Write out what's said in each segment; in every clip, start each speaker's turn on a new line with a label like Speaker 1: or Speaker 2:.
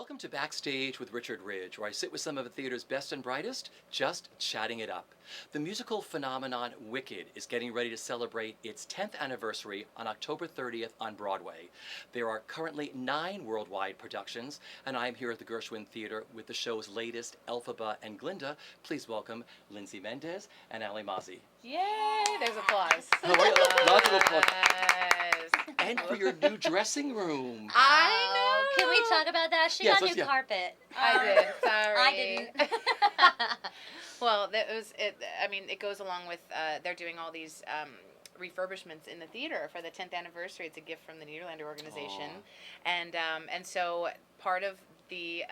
Speaker 1: Welcome to Backstage with Richard Ridge, where I sit with some of the theater's best and brightest, just chatting it up. The musical phenomenon Wicked is getting ready to celebrate its 10th anniversary on October 30th on Broadway. There are currently 9 worldwide productions, and I'm here at the Gershwin Theater with the show's latest, Elphaba and Glinda. Please welcome Lindsay Mendez and Alli Mauzey.
Speaker 2: Yay! There's applause.
Speaker 1: How are you? Lots of applause.
Speaker 2: Yes.
Speaker 1: And for your new dressing room.
Speaker 2: I know.
Speaker 3: Can we talk about that? She got new carpet.
Speaker 2: I did. Sorry.
Speaker 3: I didn't.
Speaker 2: Well, that was it. I mean, it goes along with they're doing all these refurbishments in the theater for the 10th anniversary. It's a gift from the Nederlander organization, and so part of the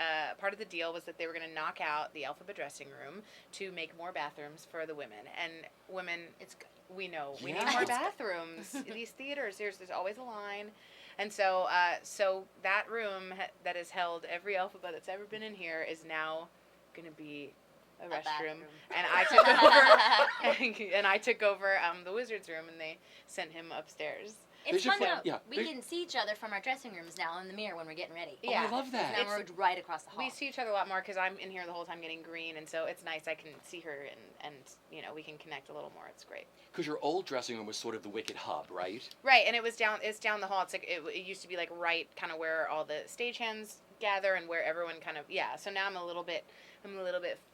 Speaker 2: deal was that they were going to knock out the Elphaba dressing room to make more bathrooms for the women. And women, we know we need more bathrooms. These theaters, there's always a line. And so that room that has held every Elphaba that's ever been in here is now going to be a restroom. And I took over the wizard's room, and they sent him upstairs.
Speaker 3: It's fun though. We can see each other from our dressing rooms now in the mirror when we're getting ready.
Speaker 1: Yeah. Oh, I love that.
Speaker 3: Now we're right across the hall.
Speaker 2: We see each other a lot more because I'm in here the whole time getting green, and so it's nice. I can see her, and we can connect a little more. It's great.
Speaker 1: Because your old dressing room was sort of the Wicked hub, right?
Speaker 2: Right, and it's down the hall. It's like it used to be like right kind of where all the stagehands gather and where everyone kind of So now I'm a little bit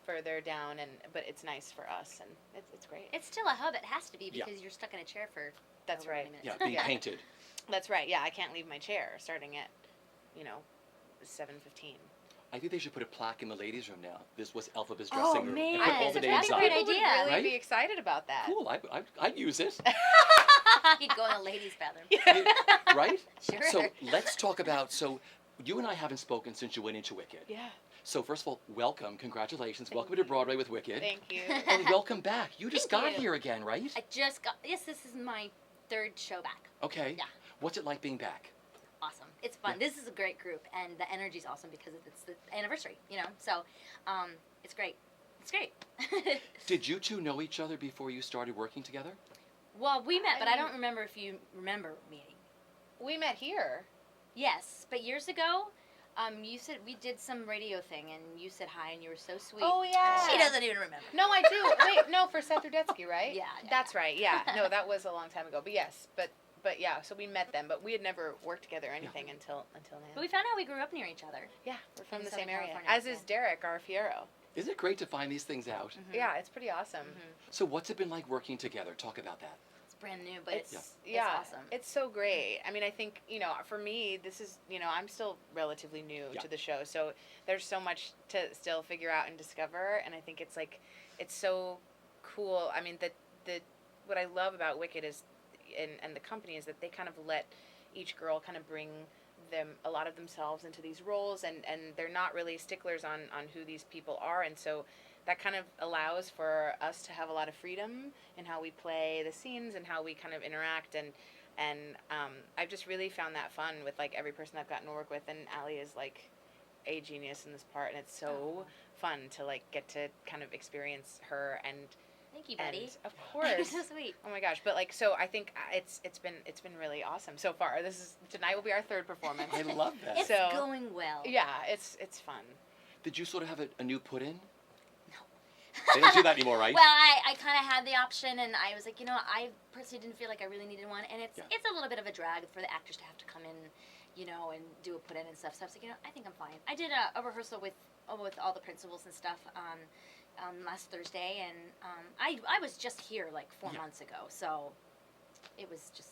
Speaker 2: further down, but it's nice for us, and it's great.
Speaker 3: It's still a hub. It has to be because you're stuck in a chair for.
Speaker 2: That's right.
Speaker 1: Yeah, being painted.
Speaker 2: That's right. Yeah, I can't leave my chair starting at, 7:15.
Speaker 1: I think they should put a plaque in the ladies' room now. This was Elphaba's dressing room.
Speaker 3: Oh man,
Speaker 1: and put all the names
Speaker 3: that's a
Speaker 1: on
Speaker 3: great
Speaker 1: it.
Speaker 3: idea.
Speaker 2: People would really
Speaker 1: Right?
Speaker 2: be excited about that.
Speaker 1: Cool. I'd use it.
Speaker 3: He'd go in the ladies' bathroom.
Speaker 1: Yeah, right?
Speaker 3: Sure.
Speaker 1: So let's talk about. So you and I haven't spoken since you went into Wicked.
Speaker 2: Yeah.
Speaker 1: So first of all, welcome, congratulations, welcome to Broadway with Wicked.
Speaker 2: Thank you.
Speaker 1: And welcome back. You just
Speaker 3: Thank
Speaker 1: got
Speaker 3: you.
Speaker 1: here again, right?
Speaker 3: I just got. Yes, this is my 3rd show back.
Speaker 1: Okay.
Speaker 3: Yeah.
Speaker 1: What's it like being back?
Speaker 3: Awesome. It's fun.
Speaker 1: Yeah.
Speaker 3: This is a great group, and the energy's awesome because it's the anniversary, So, it's great. It's great.
Speaker 1: Did you two know each other before you started working together?
Speaker 3: Well, we met, but I don't remember if you remember meeting.
Speaker 2: We met here.
Speaker 3: Yes, but years ago, you said we did some radio thing, and you said hi, and you were so sweet.
Speaker 2: Oh, yeah.
Speaker 3: She doesn't even remember.
Speaker 2: No, I do. Wait, no, for Seth Rudetsky, right?
Speaker 3: Yeah.
Speaker 2: That's right. Yeah. No, that was a long time ago. But yes, but yeah. So we met them, but we had never worked together or anything until now.
Speaker 3: But we found out we grew up near each other.
Speaker 2: Yeah, we're from
Speaker 3: In
Speaker 2: the
Speaker 3: Southern
Speaker 2: same area.
Speaker 3: California,
Speaker 2: As is Derek, our Fiero.
Speaker 1: Isn't it great to find these things out?
Speaker 3: Mm-hmm.
Speaker 2: Yeah, it's pretty awesome.
Speaker 1: So what's it been like working together? Talk about that.
Speaker 3: It's brand new, but it's awesome.
Speaker 2: It's so great. I mean, I think, for me, this is, I'm still relatively new to the show, so there's so much to still figure out and discover, and I think it's it's so cool. I mean, what I love about Wicked is, and the company, is that they kind of let each girl kind of bring a lot of themselves into these roles, and they're not really sticklers on who these people are, and so that kind of allows for us to have a lot of freedom in how we play the scenes and how we kind of interact, and I've just really found that fun with every person I've gotten to work with, and Alli is a genius in this part, and it's so fun to get to kind of experience her. And
Speaker 3: thank you, buddy.
Speaker 2: And of course.
Speaker 3: You're so sweet.
Speaker 2: Oh my gosh! But so I think it's been really awesome so far. Tonight will be our 3rd performance.
Speaker 1: I love that.
Speaker 3: It's going well.
Speaker 2: Yeah, it's fun.
Speaker 1: Did you sort of have a new put-in?
Speaker 3: No.
Speaker 1: They don't do that anymore, right?
Speaker 3: Well, I kind of had the option, and I was like, I personally didn't feel like I really needed one, and it's a little bit of a drag for the actors to have to come in, and do a put-in and stuff. So I was like, I think I'm fine. I did a rehearsal with all the principals and stuff last Thursday, and I was just here 4 months ago, so it was just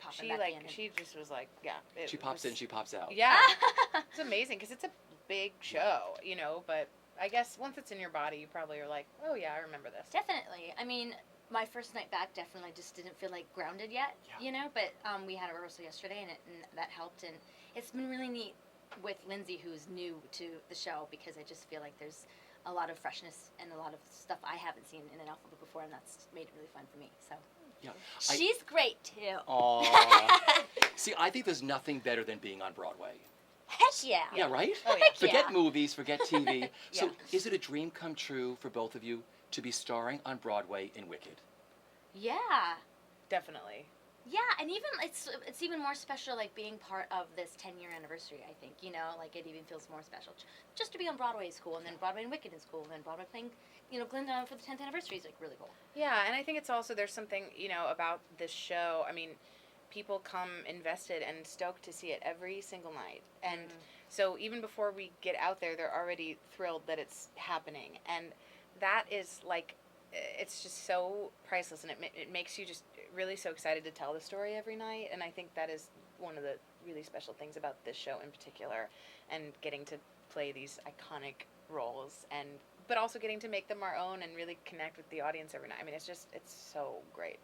Speaker 3: popping back in.
Speaker 2: She just was
Speaker 1: she pops in, she pops out.
Speaker 2: Yeah, it's amazing because it's a big show, but I guess once it's in your body, you probably are like, oh yeah, I remember this.
Speaker 3: Definitely. I mean, my first night back definitely just didn't feel grounded yet, but we had a rehearsal yesterday, and that helped, and it's been really neat with Lindsay, who's new to the show, because I just feel like there's a lot of freshness and a lot of stuff I haven't seen in an Elphaba before, and that's made it really fun for me. So she's great too.
Speaker 1: Aww. See, I think there's nothing better than being on Broadway.
Speaker 3: Heck yeah.
Speaker 1: Yeah, right?
Speaker 2: Oh, yeah.
Speaker 1: Forget movies, forget TV. So
Speaker 2: Yeah.
Speaker 1: is it a dream come true for both of you to be starring on Broadway in Wicked?
Speaker 3: Yeah.
Speaker 2: Definitely.
Speaker 3: Yeah, and even it's even more special like being part of this 10-year anniversary. I think like it even feels more special just to be on Broadway is cool, and then Broadway and Wicked is cool, and then Broadway playing Glinda for the 10th anniversary is like really cool.
Speaker 2: Yeah, and I think it's also there's something about this show. I mean, people come invested and stoked to see it every single night, and so even before we get out there, they're already thrilled that it's happening, and that is like it's just so priceless, and it makes you just really so excited to tell the story every night, and I think that is one of the really special things about this show in particular, and getting to play these iconic roles, and but also getting to make them our own and really connect with the audience every night. I mean, it's so great.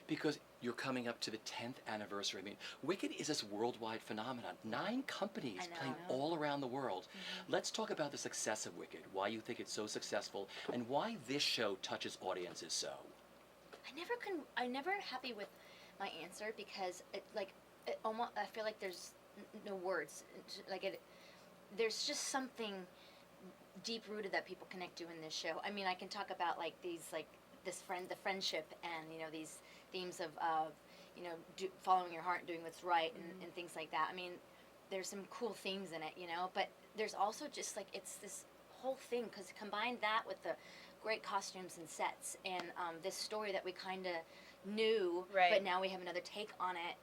Speaker 1: Because you're coming up to the 10th anniversary. I mean, Wicked is this worldwide phenomenon. 9 companies playing all around the world. Let's talk about the success of Wicked, why you think it's so successful, and why this show touches audiences so.
Speaker 3: I'm never happy with my answer because it almost I feel like there's no words. There's just something deep rooted that people connect to in this show. I mean, I can talk about the friendship, and these themes of following your heart, doing what's right, and things like that. I mean, there's some cool themes in it, but there's also just it's this whole thing, because combine that with the great costumes and sets, and this story that we kind of knew, but now we have another take on it.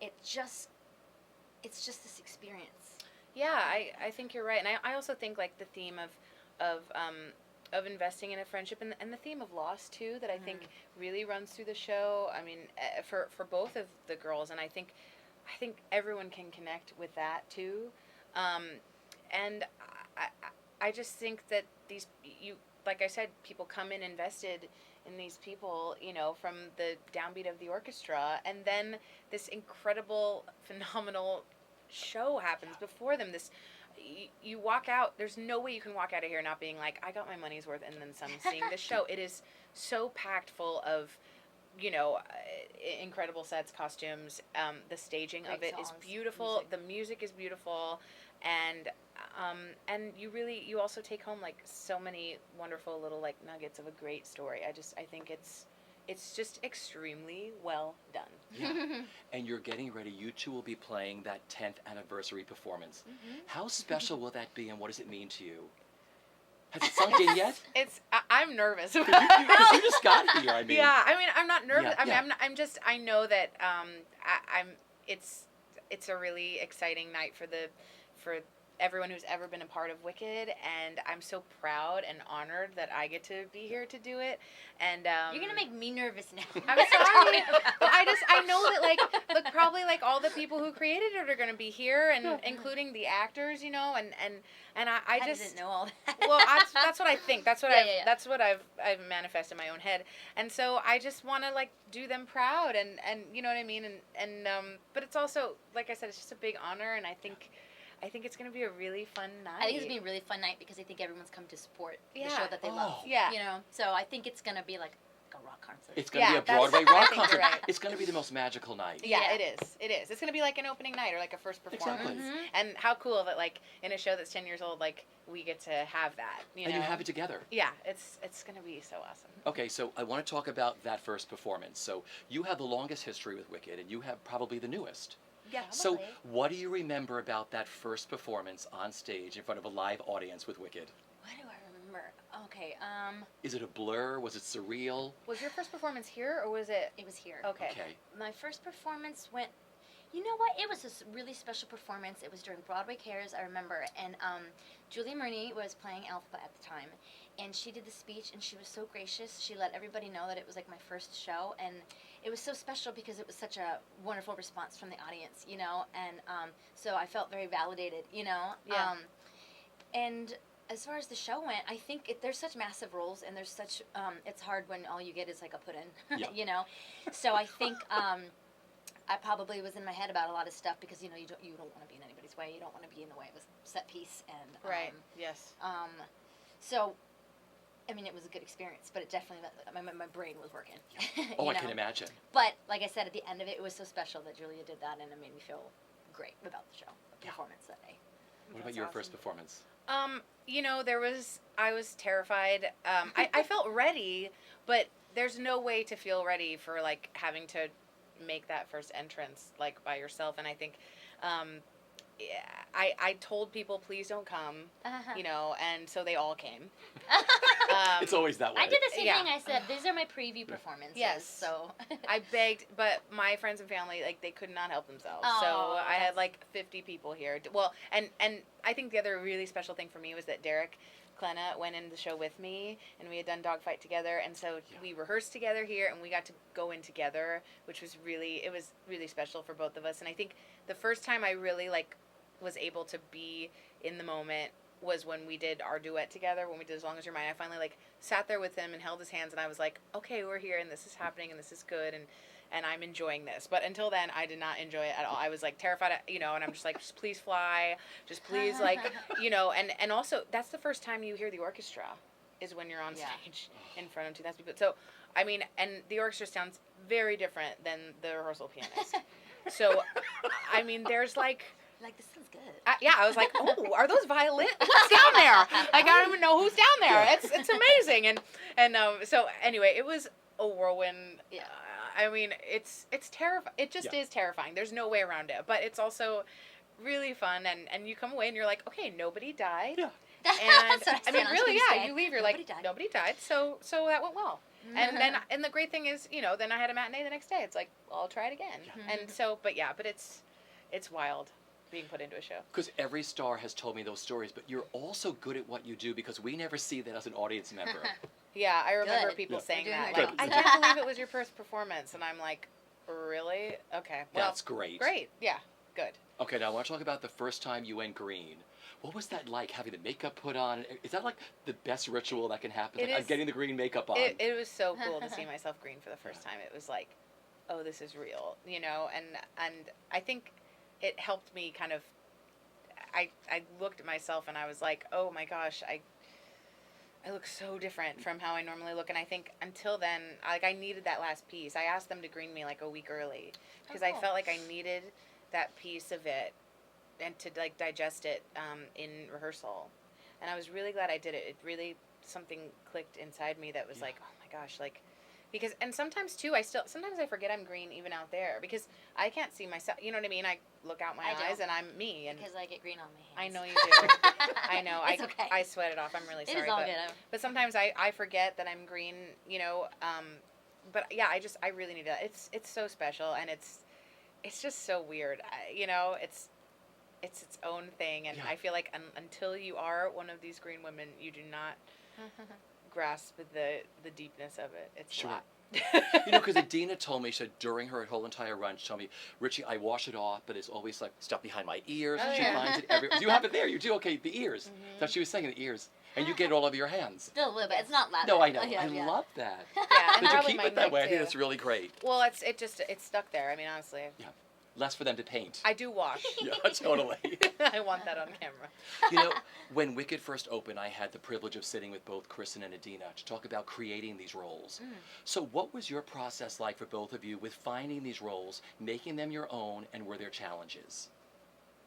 Speaker 3: It's just this experience.
Speaker 2: Yeah, I think you're right, and I also think the theme of investing in a friendship, and the theme of loss too, that I think really runs through the show. I mean, for both of the girls, and I think everyone can connect with that too, and I just think that like I said, people come in invested in these people, from the downbeat of the orchestra, and then this incredible, phenomenal show happens before them. You walk out, there's no way you can walk out of here not being like, I got my money's worth and then some seeing this show. It is so packed full of incredible sets, costumes, the staging
Speaker 3: Great
Speaker 2: of it
Speaker 3: songs,
Speaker 2: is beautiful, the music is beautiful, and you also take home so many wonderful little nuggets of a great story. I think it's just extremely well done.
Speaker 1: Yeah. And you're getting ready. You two will be playing that 10th anniversary performance. How special will that be, and what does it mean to you? Has it sunk in yet?
Speaker 2: I'm nervous.
Speaker 1: Because you just got here. I mean.
Speaker 2: Yeah, I mean, I'm not nervous.
Speaker 1: Yeah,
Speaker 2: I know that it's a really exciting night for everyone who's ever been a part of Wicked, and I'm so proud and honored that I get to be here to do it. And
Speaker 3: you're gonna make me nervous now.
Speaker 2: I'm sorry, but I know that probably all the people who created it are gonna be here, and including the actors, and I just
Speaker 3: didn't know all that.
Speaker 2: Well, that's what I think. That's what that's what I've manifested in my own head, and so I just want to do them proud, and you know what I mean, and but it's also, like I said, it's just a big honor, and I think it's going to be a really fun night.
Speaker 3: I think it's going to be a really fun night because I think everyone's come to support the show that they love.
Speaker 2: Yeah.
Speaker 3: So I think it's going to be like a rock concert.
Speaker 1: It's going to be a Broadway rock concert. Right. It's going to be the most magical night.
Speaker 2: Yeah, it is. It is. It's going to be like an opening night or a first performance.
Speaker 1: Exactly.
Speaker 2: And how cool that in a show that's 10 years old, we get to have that.
Speaker 1: And you have it together.
Speaker 2: Yeah, it's going to be so awesome.
Speaker 1: Okay, so I want to talk about that first performance. So you have the longest history with Wicked, and you have probably the newest.
Speaker 2: Yeah.
Speaker 1: So what do you remember about that first performance on stage in front of a live audience with Wicked?
Speaker 3: What do I remember? Okay,
Speaker 1: Is it a blur? Was it surreal?
Speaker 2: Was your first performance here, or was it?
Speaker 3: It was here.
Speaker 2: Okay.
Speaker 3: My first performance went, you know what? It was a really special performance. It was during Broadway Cares, I remember, and Julie Murney was playing Elphaba at the time, and she did the speech, and she was so gracious. She let everybody know that it was my first show, and it was so special because it was such a wonderful response from the audience, and so I felt very validated,
Speaker 2: Yeah.
Speaker 3: And as far as the show went, I think there's such massive roles, and there's such it's hard when all you get is a put-in, So I think I probably was in my head about a lot of stuff because you don't want to be in anybody's way. You don't want to be in the way of a set piece, and
Speaker 2: Right. Yes.
Speaker 3: So. I mean, it was a good experience, but it definitely, my brain was working.
Speaker 1: Oh, I can imagine.
Speaker 3: But, like I said, at the end of it, it was so special that Julia did that, and it made me feel great about the show, the performance that day.
Speaker 1: What about your first performance?
Speaker 2: I was terrified. I felt ready, but there's no way to feel ready for, having to make that first entrance like by yourself. And I think I told people, please don't come, you know, and so they all came.
Speaker 1: It's always that way.
Speaker 3: I did the same
Speaker 2: Yeah.
Speaker 3: thing. I said, these are my preview performances.
Speaker 2: Yes.
Speaker 3: So
Speaker 2: I begged, but my friends and family, like, they could not help themselves.
Speaker 3: Oh,
Speaker 2: so I had
Speaker 3: that's-
Speaker 2: like 50 people here. Well, and I think the other really special thing for me was that Derek Klena went in the show with me, and we had done Dogfight together, and so we rehearsed together here, and we got to go in together, which was really special for both of us. And I think the first time I really like was able to be in the moment was when we did our duet together, when we did As Long As You're Mine. I finally like sat there with him and held his hands, and I was like, okay, we're here, and this is happening, and this is good, and I'm enjoying this. But until then, I did not enjoy it at all. I was like terrified, you know, and I'm just like, just please fly, just please, like, you know, and also that's the first time you hear the orchestra is when you're on stage in front of 2,000 people. So, I mean, and the orchestra sounds very different than the rehearsal pianist. So, I mean, there's like,
Speaker 3: this is good.
Speaker 2: yeah, I was like, oh, are those violins? What's down there? Like, I don't even know who's down there. It's amazing. And so anyway, it was a whirlwind.
Speaker 3: Yeah.
Speaker 2: I mean, it's terrifying. It just is terrifying. There's no way around it. But it's also really fun. And you come away and you're like, okay, nobody died.
Speaker 1: Yeah.
Speaker 2: And
Speaker 3: That's what
Speaker 2: I mean, really,
Speaker 3: say.
Speaker 2: you leave. You're
Speaker 3: Nobody
Speaker 2: like,
Speaker 3: died.
Speaker 2: nobody died. So that went well. And the great thing is, you know, then I had a matinee the next day. It's like, well, I'll try it again.
Speaker 1: Yeah.
Speaker 2: And so, but it's wild being put into a show.
Speaker 1: Because every star has told me those stories, but you're also good at what you do because we never see that as an audience member.
Speaker 2: Yeah, I remember
Speaker 3: Good.
Speaker 2: people
Speaker 1: Yeah.
Speaker 2: saying
Speaker 3: You're
Speaker 2: that.
Speaker 3: doing
Speaker 2: Like,
Speaker 3: it
Speaker 2: I
Speaker 3: well.
Speaker 2: can't believe it was your first performance. And I'm like, really? Okay. Well,
Speaker 1: That's great.
Speaker 2: Great. Yeah. Good.
Speaker 1: Okay, now I want to talk about the first time you went green. What was that like, having the makeup put on? Is that like the best ritual that can happen?
Speaker 2: It
Speaker 1: Like, I'm
Speaker 2: is.
Speaker 1: getting the green makeup on.
Speaker 2: It was so cool to see myself green for the first time. It was like, oh, this is real, you know? And I think it helped me kind of, I looked at myself and I was like, oh my gosh, I look so different from how I normally look. And I think until then, I needed that last piece. I asked them to green me like a week early because I
Speaker 3: cool.
Speaker 2: felt like I needed that piece of it and to like digest it in rehearsal. And I was really glad I did it. It really, something clicked inside me that was like, oh my gosh, like, because, and sometimes too, sometimes I forget I'm green even out there because I can't see myself, you know what I mean? I look out my
Speaker 3: I
Speaker 2: eyes
Speaker 3: don't.
Speaker 2: and I'm me. And
Speaker 3: Because I get green on my
Speaker 2: I
Speaker 3: hands.
Speaker 2: know you do. I know.
Speaker 3: It's okay.
Speaker 2: I sweat it off. I'm really sorry.
Speaker 3: It is all
Speaker 2: but,
Speaker 3: good.
Speaker 2: but sometimes I forget that I'm green, you know. But yeah, I really need that. It's so special and it's just so weird. You know, it's its own thing, and I feel like until you are one of these green women, you do not grasp the deepness of it. It's a lot.
Speaker 1: You know, because Adina told me, she said during her whole entire run, she told me, Richie, I wash it off, but it's always like stuff behind my ears.
Speaker 2: Oh,
Speaker 1: She
Speaker 2: yeah.
Speaker 1: finds it everywhere. You have it there. You do. Okay, the ears. That's what she was saying, the ears. And you get it all over your hands.
Speaker 3: Still a little bit. It's not loud.
Speaker 1: No, I know.
Speaker 3: Yeah,
Speaker 1: I
Speaker 3: yeah.
Speaker 1: love that.
Speaker 2: Yeah, and
Speaker 1: Did you
Speaker 2: probably
Speaker 1: keep
Speaker 2: my
Speaker 1: it that
Speaker 2: neck,
Speaker 1: way? I think
Speaker 2: too.
Speaker 1: that's really great.
Speaker 2: Well, it's stuck there. I mean, honestly,
Speaker 1: Yeah. Less for them to paint.
Speaker 2: I do wash.
Speaker 1: Yeah, totally.
Speaker 2: I want that on camera.
Speaker 1: You know, when Wicked first opened, I had the privilege of sitting with both Kristen and Adina to talk about creating these roles. So what was your process like for both of you with finding these roles, making them your own, and were there challenges?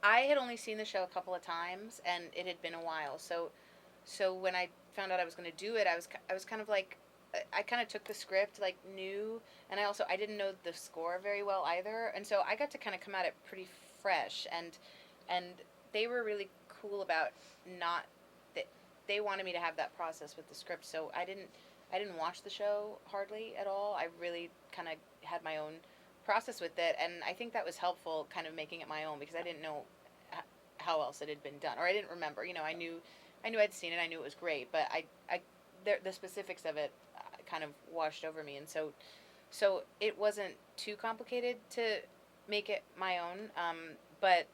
Speaker 2: I had only seen the show a couple of times, and it had been a while. So when I found out I was going to do it, I was kind of like, I kind of took the script like new, and I didn't know the score very well either, and so I got to kind of come at it pretty fresh, and they were really cool about not that they wanted me to have that process with the script. So I didn't watch the show hardly at all. I really kind of had my own process with it, and I think that was helpful, kind of making it my own, because I didn't know how else it had been done, or I didn't remember. You know, I knew I'd seen it, I knew it was great, but the specifics of it kind of washed over me, and so it wasn't too complicated to make it my own. But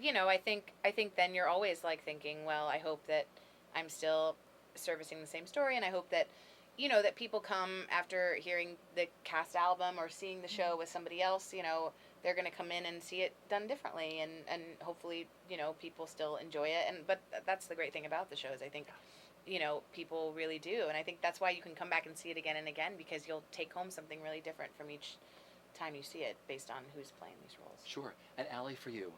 Speaker 2: you know, I think then you're always like thinking, well, I hope that I'm still servicing the same story, and I hope that, you know, that people come after hearing the cast album or seeing the show with somebody else, you know, they're going to come in and see it done differently, and hopefully, you know, people still enjoy it. But that's the great thing about the shows, I think, you know, people really do. And I think that's why you can come back and see it again and again, because you'll take home something really different from each time you see it based on who's playing these roles.
Speaker 1: Sure. And Alli, for you?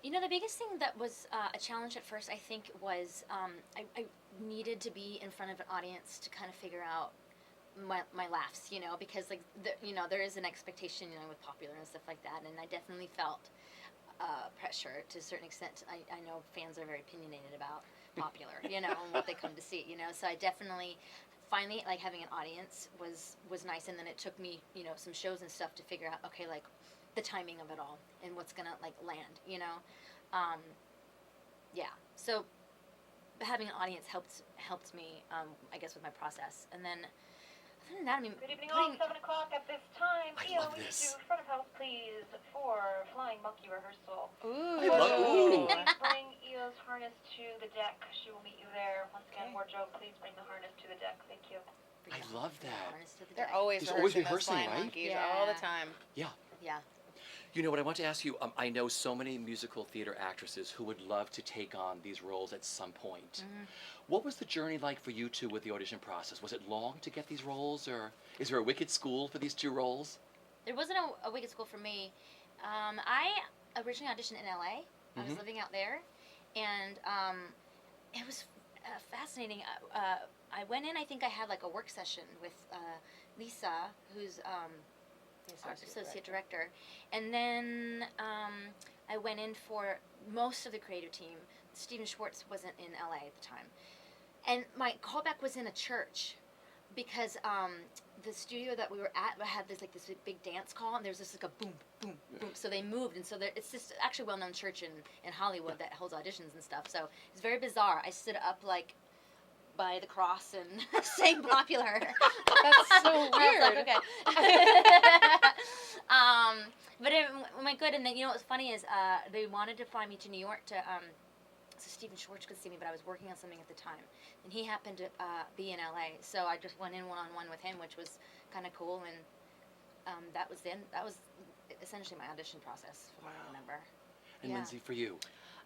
Speaker 3: You know, the biggest thing that was a challenge at first, I think, was I needed to be in front of an audience to kind of figure out my laughs, you know, because like there is an expectation, you know, with popular and stuff like that, and I definitely felt pressure to a certain extent. I know fans are very opinionated about popular, you know, and what they come to see, you know. So I definitely, finally, like having an audience was nice, and then it took me, you know, some shows and stuff to figure out, okay, like the timing of it all and what's gonna like land, you know. Yeah. So having an audience helped me, I guess, with my process, and then. Other than that, I mean,
Speaker 4: Good evening, all. 7 o'clock at this time.
Speaker 1: I love this.
Speaker 4: To front of house, please, for flying monkey rehearsal.
Speaker 2: Ooh.
Speaker 1: Ooh.
Speaker 4: Please bring Eo's harness to the deck. She will meet you there. Once again, wardrobe, please bring the harness to the deck. Thank you.
Speaker 1: I love that.
Speaker 2: They're always
Speaker 1: He's always
Speaker 2: rehearsing those
Speaker 1: rehearsing,
Speaker 2: flying
Speaker 1: right?
Speaker 2: monkeys
Speaker 3: Yeah.
Speaker 2: all the time.
Speaker 1: Yeah.
Speaker 3: Yeah.
Speaker 1: You know what I want to ask you? I know so many musical theater actresses who would love to take on these roles at some point.
Speaker 3: Mm-hmm.
Speaker 1: What was the journey like for you two with the audition process? Was it long to get these roles, or is there a wicked school for these two roles?
Speaker 3: There wasn't a wicked school for me. I originally auditioned in LA. I was living out there, and it was fascinating. I went in. I think I had like a work session with Lisa, who's our associate director, and then I went in for most of the creative team. Steven Schwartz wasn't in LA at the time, and my callback was in a church because the studio that we were at had this big dance call, and there's this like a boom, boom, boom. So they moved, and so it's just actually a well-known church in Hollywood that holds auditions and stuff. So it's very bizarre. I stood up like by the cross and sang popular.
Speaker 2: That's so weird.
Speaker 3: I was like, okay. But it went good, and then, you know, what's funny is they wanted to fly me to New York to so Steven Schwartz could see me, but I was working on something at the time, and he happened to be in LA, so I just went in one-on-one with him, which was kind of cool, and that was essentially my audition process, from what I remember.
Speaker 1: And
Speaker 3: Yeah.
Speaker 1: Lindsay, for you?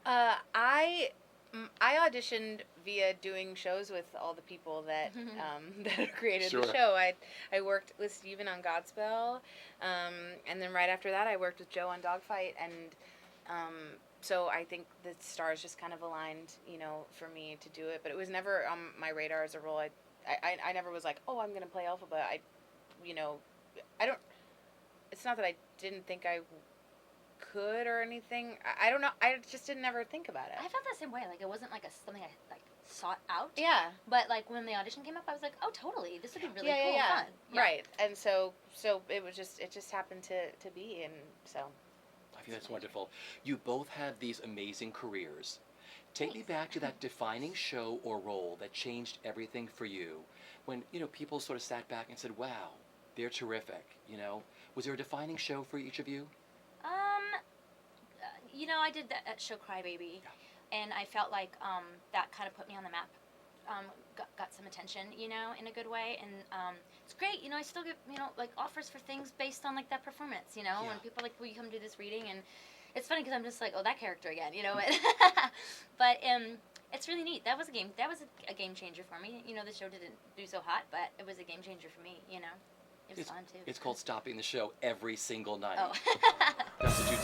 Speaker 2: I auditioned via doing shows with all the people that that created
Speaker 1: Sure.
Speaker 2: the show. I worked with Steven on Godspell, and then right after that I worked with Joe on Dogfight, and so I think the stars just kind of aligned, you know, for me to do it. But it was never on my radar as a role. I never was like, oh, I'm gonna play Elphaba. I don't. It's not that I didn't think I could or anything. I don't know. I just didn't ever think about it.
Speaker 3: I felt the same way. Like, it wasn't like something I like sought out.
Speaker 2: Yeah.
Speaker 3: But like when the audition came up, I was like, oh, totally. This would be really cool
Speaker 2: yeah.
Speaker 3: and fun. Yeah.
Speaker 2: Right. And so it just happened to be, and so.
Speaker 1: I think that's wonderful. You both have these amazing careers. Take me back to that defining show or role that changed everything for you. When, you know, people sort of sat back and said, wow, they're terrific, you know. Was there a defining show for each of you?
Speaker 3: You know, I did that show Crybaby, and I felt like that kind of put me on the map. Got some attention, you know, in a good way, and it's great. You know, I still get, you know, like offers for things based on like that performance. You know,
Speaker 1: Yeah.
Speaker 3: when people are like, will you come do this reading? And it's funny because I'm just like, oh, that character again, you know. But it's really neat. That was a game changer for me. You know, the show didn't do so hot, but it was a game changer for me. You know, it was fun too.
Speaker 1: It's called stopping the show every single night.
Speaker 3: Oh.
Speaker 1: That's what you do.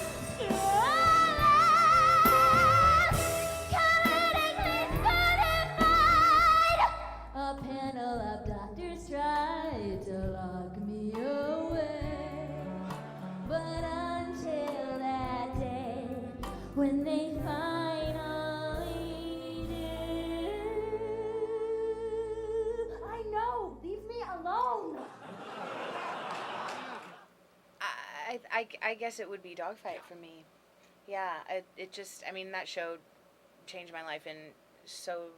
Speaker 5: A panel of doctors tried to lock me away, but until that day when they finally do, I know, leave me alone.
Speaker 2: I guess it would be Dogfight for me. Yeah, it just, I mean, that show changed my life in so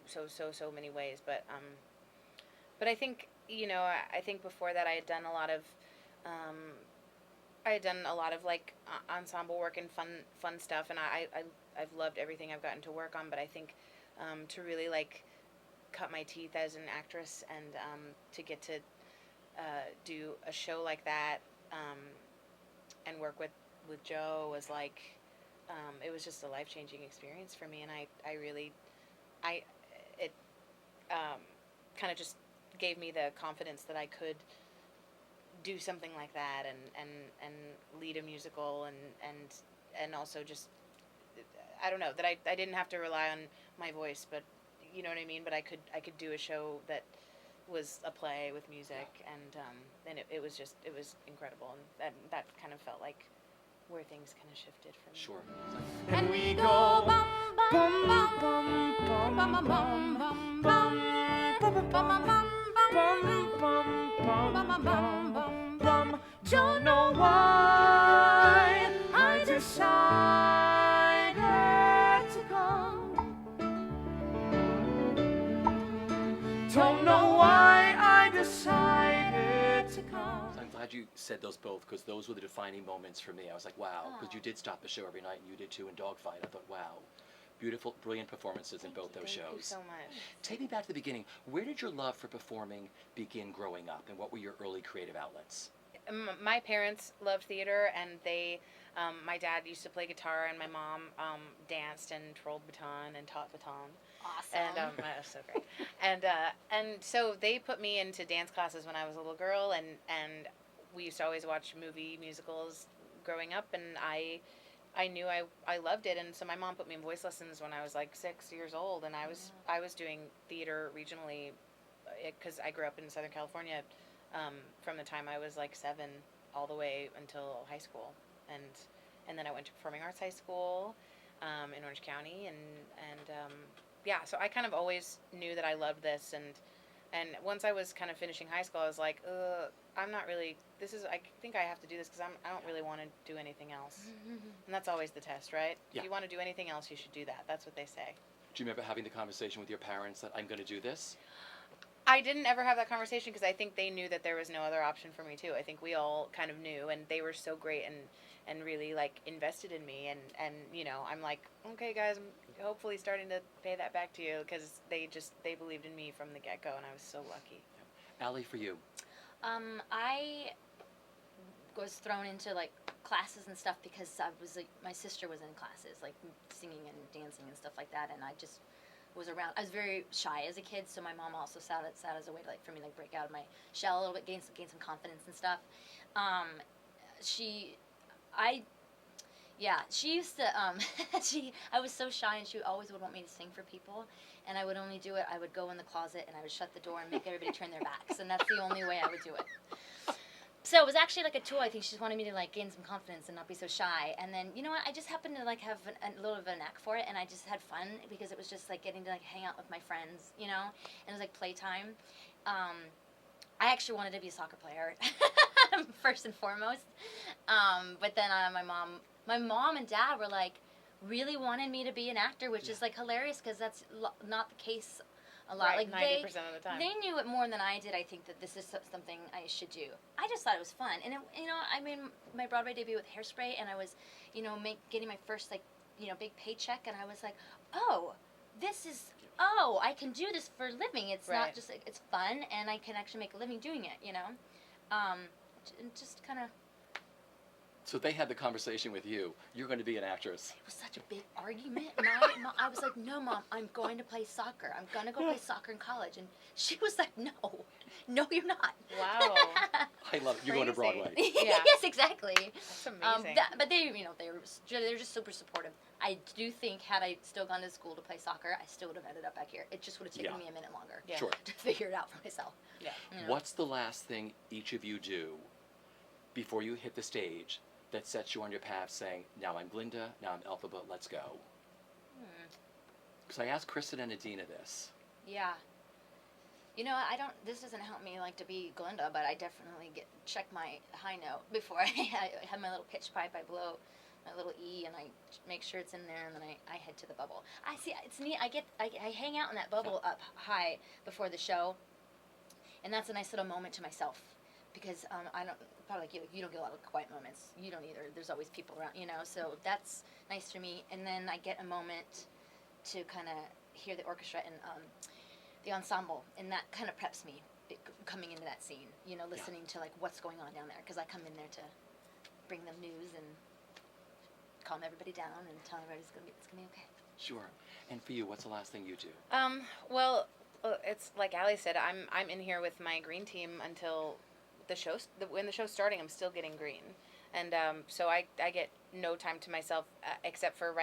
Speaker 2: many ways, but I think, you know, I think before that I had done a lot of like ensemble work and fun stuff, and I've loved everything I've gotten to work on, but I think to really like cut my teeth as an actress and to get to do a show like that and work with Joe was like it was just a life-changing experience for me, and it kind of just gave me the confidence that I could do something like that and lead a musical and also just, I don't know, that I didn't have to rely on my voice, but you know what I mean, but I could do a show that was a play with music, and it was incredible, and that kind of felt like where things kind of shifted for me.
Speaker 1: Sure.
Speaker 5: And we go bum bum bum bum bum bum bum bum bum bum bum bum bum bum bum. Don't know why I decided to come. Don't know why I decided to come.
Speaker 1: I'm glad you said those both, because those were the defining moments for me. I was like, wow, because you did stop the show every night, and you did too in Dogfight. I thought, wow, beautiful, brilliant performances in both those
Speaker 2: Thank
Speaker 1: shows.
Speaker 2: you so much.
Speaker 1: Take me back to the beginning. Where did your love for performing begin growing up, and what were your early creative outlets?
Speaker 2: My parents loved theater, and my dad used to play guitar, and my mom danced and twirled baton and taught baton.
Speaker 3: Awesome.
Speaker 2: And that was so great. And so they put me into dance classes when I was a little girl, and we used to always watch musicals growing up, and I knew I loved it, and so my mom put me in voice lessons when I was like 6 years old, and I was doing theater regionally, because I grew up in Southern California, from the time I was like 7 all the way until high school, and then I went to performing arts high school in Orange County, and yeah, so I kind of always knew that I loved this, and once I was kind of finishing high school, I was like, I'm not really, I think I have to do this because I don't really want to do anything else. And that's always the test, right?
Speaker 1: Yeah.
Speaker 2: If you want to do anything else, you should do that. That's what they say.
Speaker 1: Do you remember having the conversation with your parents that I'm going to do this?
Speaker 2: I didn't ever have that conversation because I think they knew that there was no other option for me too. I think we all kind of knew, and they were so great and really like invested in me, and you know, I'm like, okay guys, I'm hopefully starting to pay that back to you, because they believed in me from the get-go, and I was so lucky.
Speaker 1: Alli, for you?
Speaker 3: I was thrown into like classes and stuff because I was like, my sister was in classes like singing and dancing and stuff like that, and I just was around. I was very shy as a kid, so my mom also saw it as a way to like for me to like break out of my shell a little bit, gain some confidence and stuff. She used to I was so shy, and she always would want me to sing for people, and I would only do it. I would go in the closet and I would shut the door and make everybody turn their backs, and that's the only way I would do it. So it was actually like a tool. I think she just wanted me to like gain some confidence and not be so shy. And then, you know what, I just happened to like have a little bit of a knack for it, and I just had fun because it was just like getting to like hang out with my friends, you know, and it was like playtime. I actually wanted to be a soccer player first and foremost, but then my mom and dad were like really wanted me to be an actor, which is like hilarious because that's not the case a lot.
Speaker 2: Right,
Speaker 3: like
Speaker 2: 90% of the time.
Speaker 3: They knew it more than I did. I think that this is something I should do. I just thought it was fun, and I made my Broadway debut with Hairspray, and I was, getting my first like, big paycheck, and I was like, oh, I can do this for a living. It's not just like, it's fun, and I can actually make a living doing it. Just kind of.
Speaker 1: So they had the conversation with you. You're going to be an actress.
Speaker 3: It was such a big argument. I was like, no, Mom, I'm going to play soccer. I'm going to go play soccer in college. And she was like, no, you're not.
Speaker 2: Wow.
Speaker 1: I love it. You're going to Broadway.
Speaker 3: Yeah. Yes, exactly.
Speaker 2: That's amazing.
Speaker 3: But they're just super supportive. I do think had I still gone to school to play soccer, I still would have ended up back here. It just would have taken me a minute longer
Speaker 1: Sure.
Speaker 3: to figure it out for myself.
Speaker 2: Yeah.
Speaker 1: What's the last thing each of you do before you hit the stage that sets you on your path saying, now I'm Glinda, now I'm Elphaba, let's go? Because I asked Kristen and Adina this.
Speaker 3: Yeah. This doesn't help me like to be Glinda, but I definitely check my high note before I have my little pitch pipe. I blow my little E and I make sure it's in there, and then I head to the bubble. I see, it's neat. I hang out in that bubble up high before the show, and that's a nice little moment to myself. Because I don't, probably like you don't get a lot of quiet moments. You don't either. There's always people around, so that's nice for me. And then I get a moment to kind of hear the orchestra and the ensemble, and that kind of preps me coming into that scene, listening to like what's going on down there, because I come in there to bring them news and calm everybody down and tell everybody it's gonna be okay.
Speaker 1: Sure. And for you, what's the last thing you do?
Speaker 2: Well, it's like Alli said, I'm in here with my green team until when the show's starting. I'm still getting green, and so I get no time to myself except for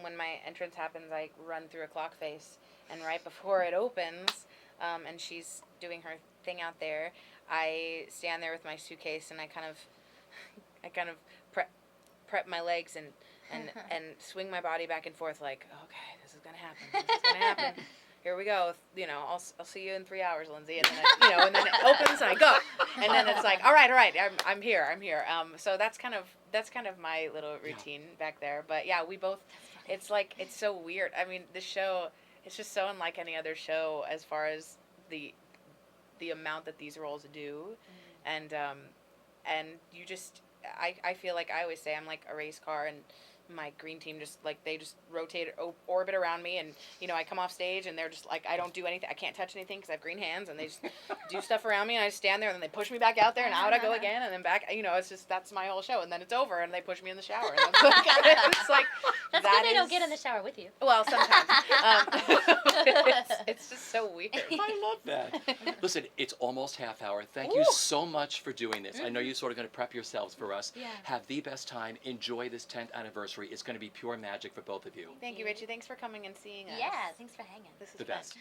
Speaker 2: when my entrance happens. I run through a clock face, and right before it opens, and she's doing her thing out there, I stand there with my suitcase and I kind of prep my legs and swing my body back and forth like, okay, this is gonna happen. This is gonna happen. Here we go. You know, I'll see you in 3 hours, Lindsay. And then and then it opens and I go. And then it's like, all right, I'm here. So that's kind of my little routine back there. But yeah, we both. It's like it's so weird. I mean, this show, it's just so unlike any other show as far as the amount that these roles do, and you just. I feel like I always say I'm like a race car, and my green team just like they just rotate orbit around me, and I come off stage and they're just like I don't do anything, I can't touch anything because I have green hands, and they just do stuff around me and I just stand there and then they push me back out there and out I go again and then back. It's just that's my whole show, and then it's over and they push me in the shower. And it's like
Speaker 3: that's
Speaker 2: that
Speaker 3: good they don't get in the shower with you.
Speaker 2: Well, sometimes it's just so weird.
Speaker 1: I love that. Listen, it's almost half hour. Thank you so much for doing this. I know you're sort of going to prep yourselves for us.
Speaker 3: Yeah.
Speaker 1: Have the best time. Enjoy this 10th anniversary. It's going to be pure magic for both of you.
Speaker 2: Thank you, Richie. Thanks for coming and seeing us.
Speaker 3: Yeah, thanks for hanging.
Speaker 2: This is
Speaker 1: The
Speaker 2: fun.
Speaker 1: best.